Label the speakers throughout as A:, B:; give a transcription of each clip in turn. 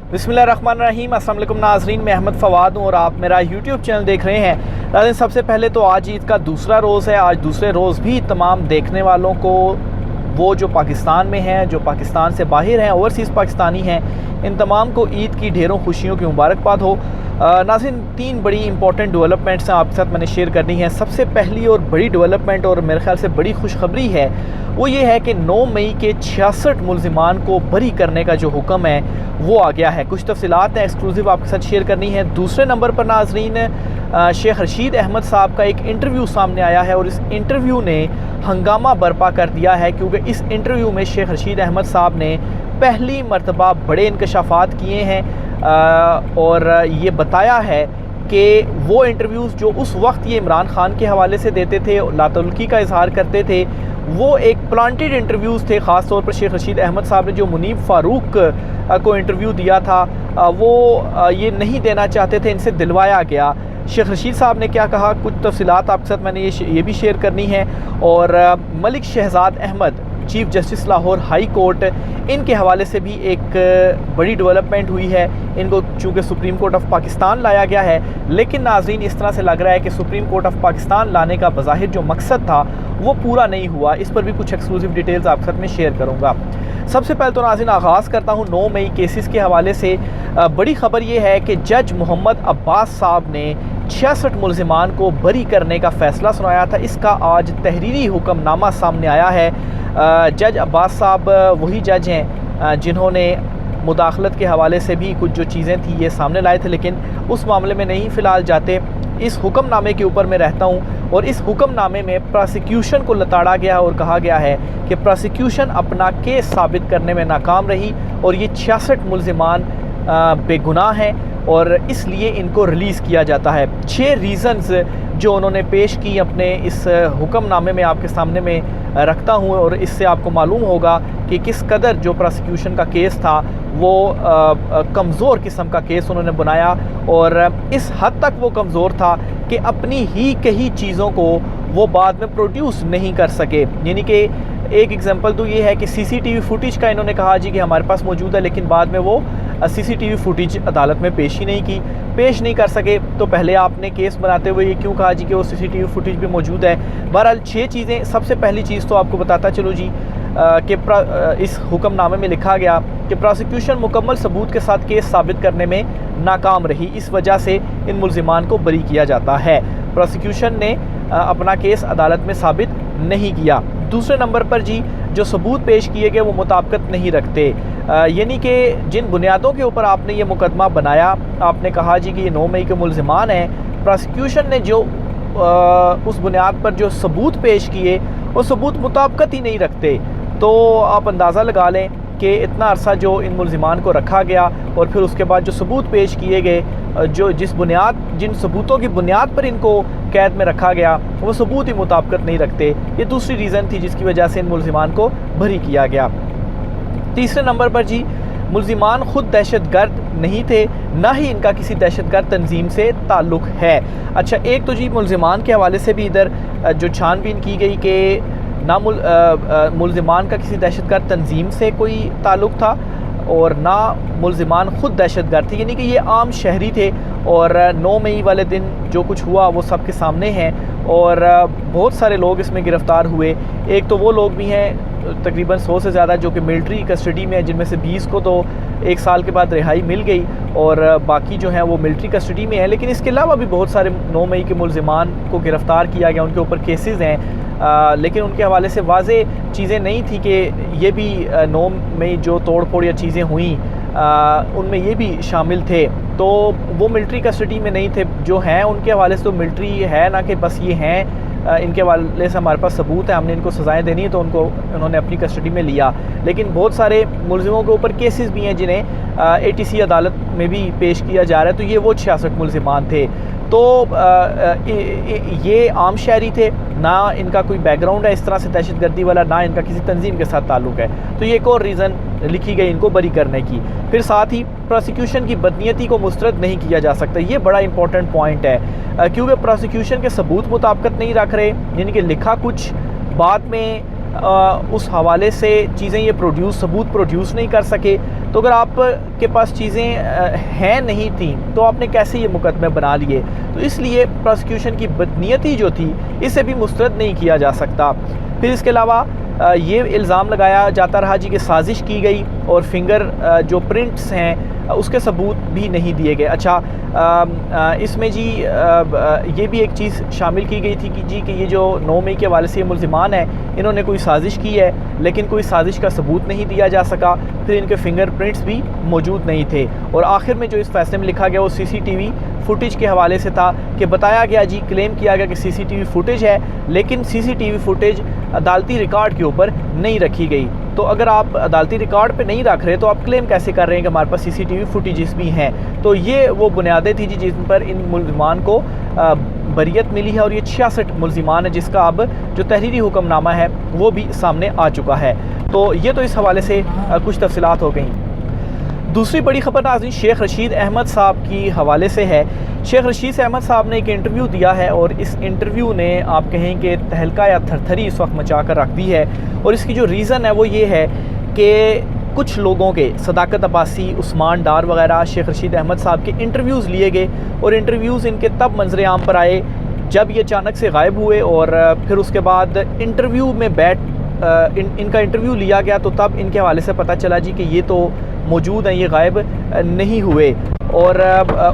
A: बिस्मिल्लाहिर्रहमानिर्रहीम। अस्सलाम वालेकुम नाज़रीन, मैं अहमद फ़वाद हूँ और आप मेरा यूट्यूब चैनल देख रहे हैं। नाज़रीन, सबसे पहले तो आज ईद का दूसरा रोज़ है। आज दूसरे रोज़ भी तमाम देखने वालों को, वो जो पाकिस्तान में हैं, जो पाकिस्तान से बाहर हैं, ओवरसीज़ पाकिस्तानी हैं, इन तमाम को ईद की ढेरों खुशियों की मुबारकबाद हो। नाज़रीन, तीन बड़ी इंपॉर्टेंट डेवलपमेंट्स हैं आपके साथ मैंने शेयर करनी है। सबसे पहली और बड़ी डेवलपमेंट और मेरे ख्याल से बड़ी खुशखबरी है वो ये है कि 9 मई के 66 मुल्ज़िमान को बरी करने का जो हुक्म है वो आ गया है। कुछ तफसीलात हैं एक्सक्लूसिव आपके साथ शेयर करनी है। दूसरे नंबर पर नाज़रीन, शेख रशीद अहमद साहब का एक इंटरव्यू सामने आया है और इस इंटरव्यू ने हंगामा बर्पा कर दिया है, क्योंकि इस इंटरव्यू में शेख रशीद अहमद साहब ने पहली मरतबा बड़े इंकशाफात किए हैं और ये बताया है कि वो इंटरव्यूज़ जो उस वक्त ये इमरान खान के हवाले से देते थे, लातुल्की का इजहार करते थे, वो एक प्लांटेड इंटरव्यूज़ थे। ख़ास तौर पर शेख रशीद अहमद साहब ने जो मुनीब फ़ारूक को इंटरव्यू दिया था वो ये नहीं देना चाहते थे, इनसे दिलवाया गया। शेख रशीद साहब ने क्या कहा, कुछ तफसीलात आपके साथ मैंने ये भी शेयर करनी है। और Malik Shahzad Ahmad, chief justice Lahore high court, इनके हवाले से भी एक बड़ी डेवलपमेंट हुई है। इनको चूँकि सुप्रीम कोर्ट ऑफ पाकिस्तान लाया गया है, लेकिन नाज़रीन इस तरह से लग रहा है कि सुप्रीम कोर्ट ऑफ पाकिस्तान लाने का बज़ाहिर जो मकसद था वो पूरा नहीं हुआ। इस पर भी कुछ एक्सक्लूसिव डिटेल्स आपके साथ में शेयर करूँगा। सबसे पहले तो नाज़रीन आगाज़ करता हूँ 9 मई केसेस के हवाले से। बड़ी ख़बर ये है कि जज मोहम्मद अब्बास साहब ने 66 मुल्ज़िमान को बरी करने का फ़ैसला सुनाया था। इसका आज तहरीरी हुक्मनामा सामने आया है। जज अब्बास साहब वही जज हैं जिन्होंने मुदाखलत के हवाले से भी कुछ जो चीज़ें थी ये सामने लाए थे, लेकिन उस मामले में नहीं फ़िलहाल जाते। इस हुक्मनामे के ऊपर मैं रहता हूँ और इस हुक्मनामे में प्रोसिक्यूशन को लताड़ा गया और कहा गया है कि प्रोसिक्यूशन अपना केस साबित करने में नाकाम रही और ये 66 मुल्ज़िमान बेगुनाह हैं और इसलिए इनको रिलीज़ किया जाता है। 6 रीज़न्स जो उन्होंने पेश की अपने इस हुक्मनामे में आपके सामने में रखता हूँ और इससे आपको मालूम होगा कि किस कदर जो प्रोसिक्यूशन का केस था वो कमज़ोर किस्म का केस उन्होंने बनाया और इस हद तक वो कमज़ोर था कि अपनी ही कही चीज़ों को वो बाद में प्रोड्यूस नहीं कर सके। यानी कि एक एग्जांपल तो ये है कि सीसीटीवी फुटेज का इन्होंने कहा जी कि हमारे पास मौजूद है, लेकिन बाद में वो सीसीटीवी फुटेज अदालत में पेश ही नहीं की, पेश नहीं कर सके। तो पहले आपने केस बनाते हुए ये क्यों कहा जी कि वो सीसीटीवी फुटेज भी मौजूद है। बहरहाल 6 चीज़ें। सबसे पहली चीज़ तो आपको बताता चलो जी कि इस हुक्मनामे में लिखा गया कि प्रोसिक्यूशन मुकम्मल सबूत के साथ केस साबित करने में नाकाम रही, इस वजह से इन मुल्ज़िमान को बरी किया जाता है। प्रोसिक्यूशन ने अपना केस अदालत में साबित नहीं किया। दूसरे नंबर पर जी जो सबूत पेश किए गए वो मुताबिकत नहीं रखते, यानी कि जिन बुनियादों के ऊपर आपने ये मुकदमा बनाया, आपने कहा जी कि ये 9 मई के मुल्ज़िमान हैं, प्रोसिक्यूशन ने जो उस बुनियाद पर जो सबूत पेश किए वो सबूत मुताबिकत ही नहीं रखते। तो आप अंदाज़ा लगा लें कि इतना अरसा जो इन मुल्ज़िमान को रखा गया और फिर उसके बाद जो सबूत पेश किए गए, जो जिन सबूतों की बुनियाद पर इनको कैद में रखा गया वो सबूत ही मुताबिकत नहीं रखते। ये दूसरी रीज़न थी जिसकी वजह से इन मुल्ज़िमान को बरी किया गया। तीसरे नंबर पर जी मुल्ज़िमान ख़ुद दहशतगर्द नहीं थे, ना ही इनका किसी दहशतगर्द तंजीम से ताल्लुक़ है। अच्छा, एक तो जी मुल्ज़िमान के हवाले से भी इधर जो छानबीन की गई कि ना मुल्ज़िमान का किसी दहशतगर्द तंजीम से कोई ताल्लुक़ था और ना मुल्ज़िमान ख़ुद दहशतगर्द थे, यानी कि ये आम शहरी थे। और 9 मई वाले दिन जो कुछ हुआ वो सबके सामने हैं और बहुत सारे लोग इसमें गिरफ़्तार हुए। एक तो वो लोग भी हैं तकरीबन 100 से ज़्यादा जो कि मिलिट्री कस्टडी में है, जिनमें से 20 को तो 1 साल के बाद रिहाई मिल गई और बाकी जो हैं वो मिलिट्री कस्टडी में है। लेकिन इसके अलावा भी बहुत सारे 9 मई के मुल्ज़िमान को गिरफ़्तार किया गया, उनके ऊपर केसेस हैं, लेकिन उनके हवाले से वाज़े चीज़ें नहीं थी कि ये भी 9 मई जो तोड़ फोड़ या चीज़ें हुई उनमें ये भी शामिल थे। तो वो मिलिट्री कस्टडी में नहीं थे, जो हैं उनके हवाले से तो मिलिट्री है ना कि बस ये हैं, इनके हवाले से हमारे पास सबूत है, हमने इनको सज़ाएं देनी है तो उन्होंने अपनी कस्टडी में लिया। लेकिन बहुत सारे मुल्ज़िमों के ऊपर केसेस भी हैं जिन्हें ATC अदालत में भी पेश किया जा रहा है। तो ये वो 66 मुल्ज़िमान थे। तो ये आम शहरी थे, ना इनका कोई बैकग्राउंड है इस तरह से दहशतगर्दी वाला, ना इनका किसी तंजीम के साथ ताल्लुक़ है। तो ये एक और रीज़न लिखी गई इनको बरी करने की। फिर साथ ही प्रोसिक्यूशन की बदनीयती को मुस्तरद नहीं किया जा सकता, ये बड़ा इंपॉर्टेंट पॉइंट है, क्योंकि प्रोसिक्यूशन के सबूत मुताबिकत नहीं रख रहे, यानी कि लिखा कुछ, बाद में उस हवाले से चीज़ें ये सबूत प्रोड्यूस नहीं कर सके। तो अगर आप के पास चीज़ें हैं नहीं थी तो आपने कैसे ये मुकदमे बना लिए। तो इसलिए प्रोसिक्यूशन की बदनीयती जो थी इसे भी मुस्तरद नहीं किया जा सकता। फिर इसके अलावा ये इल्ज़ाम लगाया जाता रहा जी कि साजिश की गई और फिंगर जो प्रिंट्स हैं उसके सबूत भी नहीं दिए गए। अच्छा, इसमें जी ये भी एक चीज़ शामिल की गई थी कि ये जो 9 मई के हवाले से ये मुल्ज़िमान हैं इन्होंने कोई साजिश की है लेकिन कोई साजिश का सबूत नहीं दिया जा सका। फिर इनके फिंगरप्रिंट्स भी मौजूद नहीं थे और आखिर में जो इस फैसले में लिखा गया वो सीसीटीवी फुटेज के हवाले से था कि बताया गया जी, क्लेम किया गया कि सीसीटीवी फुटेज है लेकिन सीसीटीवी फुटेज अदालती रिकॉर्ड के ऊपर नहीं रखी गई। तो अगर आप अदालती रिकॉर्ड पे नहीं रख रहे तो आप क्लेम कैसे कर रहे हैं कि हमारे पास सीसीटीवी फुटेजेस भी हैं। तो ये वो बुनियादें थी जी जिन पर इन मुल्ज़िमान को बरियत मिली है और ये 66 मुल्ज़िमान है जिसका अब जो तहरीरी हुक्मनामा है वो भी सामने आ चुका है। तो ये तो इस हवाले से कुछ तफसीलात हो गई। दूसरी बड़ी खबर नाज़रीन शेख रशीद अहमद साहब की हवाले से है। शेख रशीद अहमद साहब ने एक इंटरव्यू दिया है और इस इंटरव्यू ने आप कहें कि तहलका या थरथरी इस वक्त मचा कर रख दी है और इसकी जो रीज़न है वो ये है कि कुछ लोगों के सदाकत अब्बासी, उस्मान डार वगैरह शेख रशीद अहमद साहब के इंटरव्यूज़ लिए गए और इंटरव्यूज़ इनके तब मंजर आम पर आए जब ये अचानक से गायब हुए और फिर उसके बाद इंटरव्यू में इनका इंटरव्यू लिया गया तो तब इनके हवाले से पता चला जी कि ये तो मौजूद हैं, ये गायब नहीं हुए। और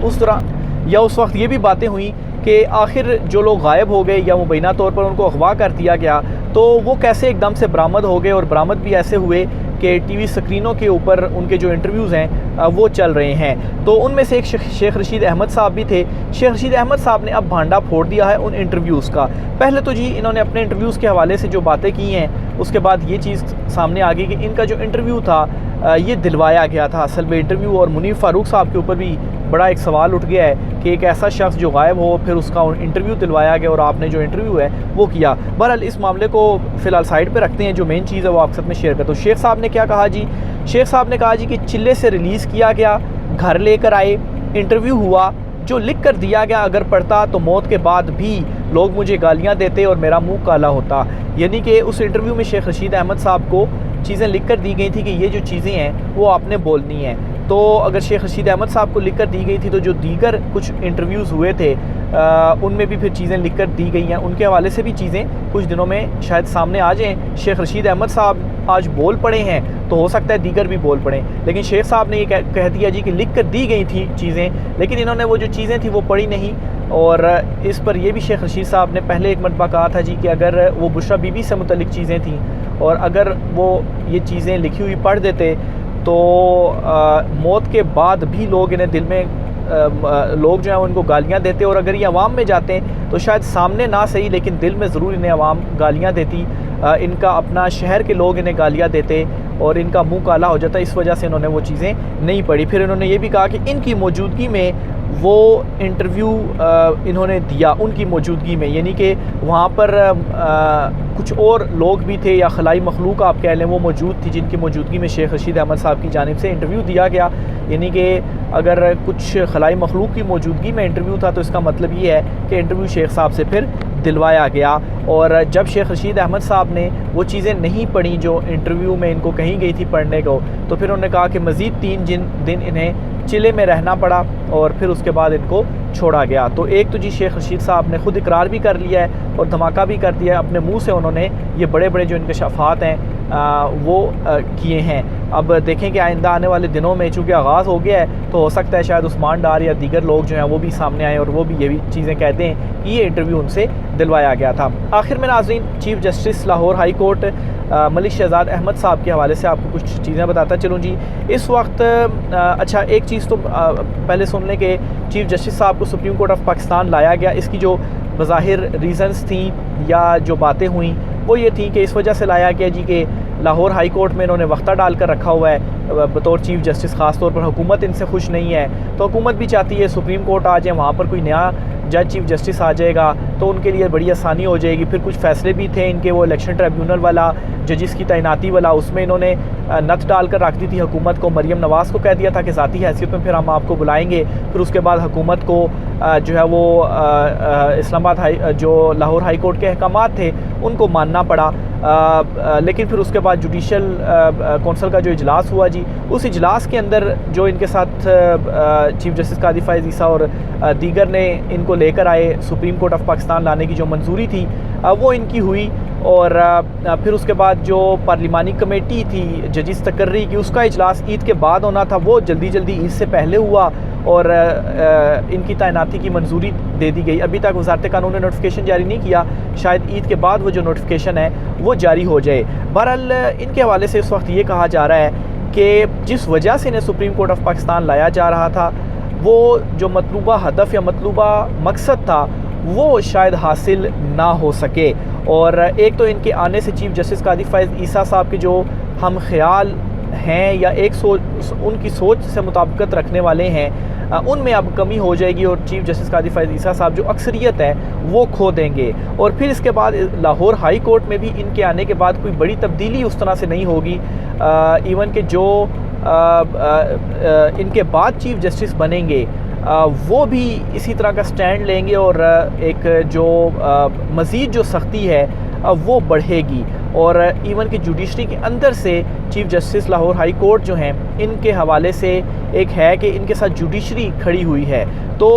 A: उस दौरान या उस वक्त ये भी बातें हुई कि आखिर जो लोग गायब हो गए या मुबैना तौर पर उनको अगवा कर दिया गया तो वो कैसे एकदम से बरामद हो गए और बरामद भी ऐसे हुए कि टीवी स्क्रीनों के ऊपर उनके जो इंटरव्यूज़ हैं वो चल रहे हैं। तो उनमें से एक शेख रशीद अहमद साहब भी थे। शेख रशीद अहमद साहब ने अब भांडा फोड़ दिया है उन इंटरव्यूज़ का। पहले तो जी इन्होंने अपने इंटरव्यूज़ के हवाले से जो बातें की हैं उसके बाद ये चीज़ सामने आ गई कि इनका जो इंटरव्यू था ये दिलवाया गया था असल में इंटरव्यू। और मुनीर फ़ारूक साहब के ऊपर भी बड़ा एक सवाल उठ गया है कि एक ऐसा शख्स जो गायब हो फिर उसका इंटरव्यू दिलवाया गया और आपने जो इंटरव्यू है वो किया। बहरहाल इस मामले को फ़िलहाल साइड पे रखते हैं, जो मेन चीज़ है वो आपके साथ में शेयर करता हूँ। शेख साहब ने क्या कहा जी, शेख साहब ने कहा जी कि चिल्ले से रिलीज़ किया गया, घर लेकर आए, इंटरव्यू हुआ, जो लिख कर दिया गया अगर पढ़ता तो मौत के बाद भी लोग मुझे गालियाँ देते और मेरा मुँह काला होता। यानी कि उस इंटरव्यू में शेख रशीद अहमद साहब को चीज़ें लिख कर दी गई थी कि ये जो चीज़ें हैं वो आपने बोलनी है। तो अगर शेख रशीद अहमद साहब को लिख कर दी गई थी तो जो दीगर कुछ इंटरव्यूज़ हुए थे उनमें भी फिर चीज़ें लिख कर दी गई हैं, उनके हवाले से भी चीज़ें कुछ दिनों में शायद सामने आ जाएँ। शेख रशीद अहमद साहब आज बोल पड़े हैं तो हो सकता है दीगर भी बोल पड़े, लेकिन शेख साहब ने ये कह दिया जी कि लिख कर दी गई थी चीज़ें, लेकिन इन्होंने वो जो चीज़ें थी वो पढ़ी नहीं। और इस पर यह भी शेख रशीद साहब ने पहले एक मरतबा कहा था जी कि अगर वो बुशरा बीबी से मुतल्लिक चीज़ें थीं और अगर वो ये चीज़ें लिखी हुई पढ़ देते तो मौत के बाद भी लोग इन्हें दिल में लोग जो हैं उनको गालियाँ देते और अगर ये अवाम में जाते हैं तो शायद सामने ना सही लेकिन दिल में ज़रूर इन्हें अवाम गालियाँ देती, इनका अपना शहर के लोग इन्हें गालियाँ देते और इनका मुंह काला हो जाता। इस वजह से इन्होंने वो चीज़ें नहीं पढ़ी। फिर इन्होंने ये भी कहा कि इनकी मौजूदगी में वो इंटरव्यू इन्होंने दिया, उनकी मौजूदगी में, यानी कि वहाँ पर कुछ और लोग भी थे या खलाई मखलूक आप कह लें वो मौजूद थी जिनकी मौजूदगी में शेख रशीद अहमद साहब की जानिब से इंटरव्यू दिया गया। यानी कि अगर कुछ खलाई मखलूक की मौजूदगी में इंटरव्यू था तो इसका मतलब ये है कि इंटरव्यू शेख साहब से फिर दिलवाया गया। और जब शेख रशीद अहमद साहब ने वो चीज़ें नहीं पढ़ी जो इंटरव्यू में इनको कही गई थी पढ़ने को, तो फिर उन्होंने कहा कि मज़ीद 3 दिन इन्हें चिले में रहना पड़ा और फिर उसके बाद इनको छोड़ा गया। तो एक तो जी शेख रशीद साहब ने ख़ुद इकरार भी कर लिया है और धमाका भी कर दिया है, अपने मुंह से उन्होंने ये बड़े बड़े जो इंकशाफात हैं वो किए हैं। अब देखें कि आइंदा आने वाले दिनों में चूँकि आगाज़ हो गया है तो हो सकता है शायद उस्मान डार या दीगर लोग जो हैं वो भी सामने आए और वो भी ये भी चीज़ें कहते हैं कि ये इंटरव्यू उनसे दिलवाया गया था। आखिर में नाज़रीन chief justice Lahore high court Malik Shahzad Ahmad साहब के हवाले से आपको कुछ चीज़ें बताता चलूँ जी। इस वक्त अच्छा एक चीज़ तो पहले सुन लें कि चीफ़ जस्टिस साहब को सुप्रीम कोर्ट ऑफ पाकिस्तान लाया गया, इसकी जो बज़ाहिर रीज़न्स थी या जो बातें हुई वो ये थी कि इस वजह से लाया गया जी कि लाहौर हाई कोर्ट में इन्होंने वक्ता डाल कर रखा हुआ है बतौर चीफ़ जस्टिस, ख़ास तौर पर हुकूमत इनसे खुश नहीं है तो हुकूमत भी चाहती है सुप्रीम कोर्ट आ जाए, वहाँ पर कोई नया जज चीफ़ जस्टिस आ जाएगा तो उनके लिए बड़ी आसानी हो जाएगी। फिर कुछ फ़ैसले भी थे इनके वो इलेक्शन ट्रिब्यूनल वाला जजिस की तैनाती वाला, उसमें इन्होंने नथ डालकर रख दी थी हुकूमत को। मरीम नवाज़ को कह दिया था कि ज़ाती हैसियत में फिर हम आपको बुलाएंगे। फिर उसके बाद हुकूमत को जो है वो इस्लामाबाद जो लाहौर हाई कोर्ट के अहकामात थे उनको मानना पड़ा। लेकिन फिर उसके बाद जुडिशल कौंसिल का जो इजलास हुआ जी, उस इजलास के अंदर जो इनके साथ चीफ जस्टिस कादी फ़ाइज़ ईसा और दीगर ने इनको लेकर आए, सुप्रीम कोर्ट ऑफ पाकिस्तान लाने की जो मंजूरी थी वो इनकी हुई। और फिर उसके बाद जो पार्लिमानी कमेटी थी जजिस तकर्री की, उसका इजलास ईद के बाद होना था, वो जल्दी ईद से पहले हुआ और इनकी तैनाती की मंजूरी दे दी गई। अभी तक वज़ारत कानून ने नोटिफिकेशन जारी नहीं किया, शायद ईद के बाद वो जो नोटिफिकेशन है वो जारी हो जाए। बहरहाल इनके हवाले से इस वक्त ये कहा जा रहा है कि जिस वजह से इन्हें सुप्रीम कोर्ट ऑफ पाकिस्तान लाया जा रहा था, वो जो मतलूबा हदफ या मतलूबा मकसद था वो शायद हासिल ना हो सके। और एक तो इनके आने से चीफ जस्टिस कादी फ़ाइज़ ईसा साहब के जो हम ख्याल हैं या एक उनकी सोच से मुताबिकत रखने वाले हैं, उनमें अब कमी हो जाएगी और चीफ जस्टिस कादी फ़ाइज़ ईसा साहब जो अक्सरियत है वो खो देंगे। और फिर इसके बाद लाहौर हाई कोर्ट में भी इनके आने के बाद कोई बड़ी तब्दीली उस तरह से नहीं होगी। इवन के जो इनके बाद चीफ जस्टिस बनेंगे वो भी इसी तरह का स्टैंड लेंगे और एक जो मज़ीद जो सख्ती है वो बढ़ेगी। और इवन कि जुडिशरी के अंदर से chief justice Lahore high court जो हैं, इनके हवाले से एक है कि इनके साथ जुडिशरी खड़ी हुई है। तो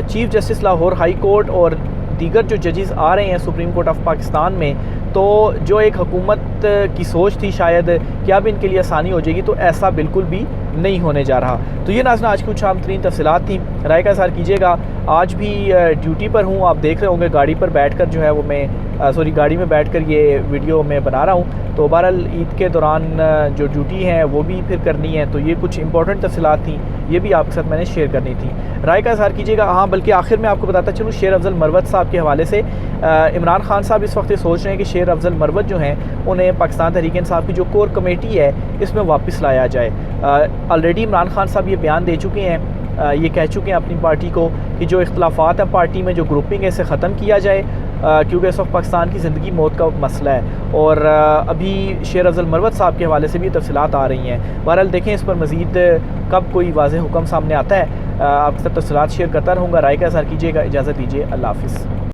A: chief justice Lahore high court और दीगर जो जजेस आ रहे हैं सुप्रीम कोर्ट ऑफ पाकिस्तान में, तो जो एक हुकूमत की सोच थी शायद कि अब इनके लिए आसानी हो जाएगी, तो ऐसा बिल्कुल भी नहीं होने जा रहा। तो ये नाज़रीन आज की कुछ आम तरीन तफसीलात थी, राय का इज़हार कीजिएगा। आज भी ड्यूटी पर हूँ, आप देख रहे होंगे गाड़ी पर बैठकर जो है वो मैं गाड़ी में बैठकर ये वीडियो मैं बना रहा हूँ। तो बहरहाल ईद के दौरान जो ड्यूटी है वो भी फिर करनी है, तो ये कुछ इंपॉर्टेंट तफसीलात थी, ये भी आपके साथ मैंने शेयर करनी थी। राय का इज़हार कीजिएगा। हाँ, बल्कि आखिर में आपको बताता चलूँ, शेर अफजल मरवत साहब के हवाले से इमरान खान साहब इस वक्त ये सोच रहे हैं कि शेर अफजल मरवत जो हैं उन्हें पाकिस्तान तहरीक इंसाफ की जो कोर कमेटी है इसमें वापस लाया जाए। ऑलरेडी इमरान खान साहब ये बयान दे चुके हैं, ये कह चुके हैं अपनी पार्टी को कि जो इख्तलाफात है पार्टी में, जो ग्रुपिंग है, इसे ख़त्म किया जाए, क्योंकि इस वक्त पाकिस्तान की ज़िंदगी मौत का मसला है। और अभी शेर अफजल मरवत साहब के हवाले से भी तफसीलात आ रही हैं। बहरहाल देखें इस पर मज़ीद कब कोई वाज़ेह हुक्म सामने आता है, आपके साथ तफसीलात शेयर करता रहूँगा। राय का इज़हार कीजिएगा। इजाज़त दीजिए, अल्लाह हाफ़िज़।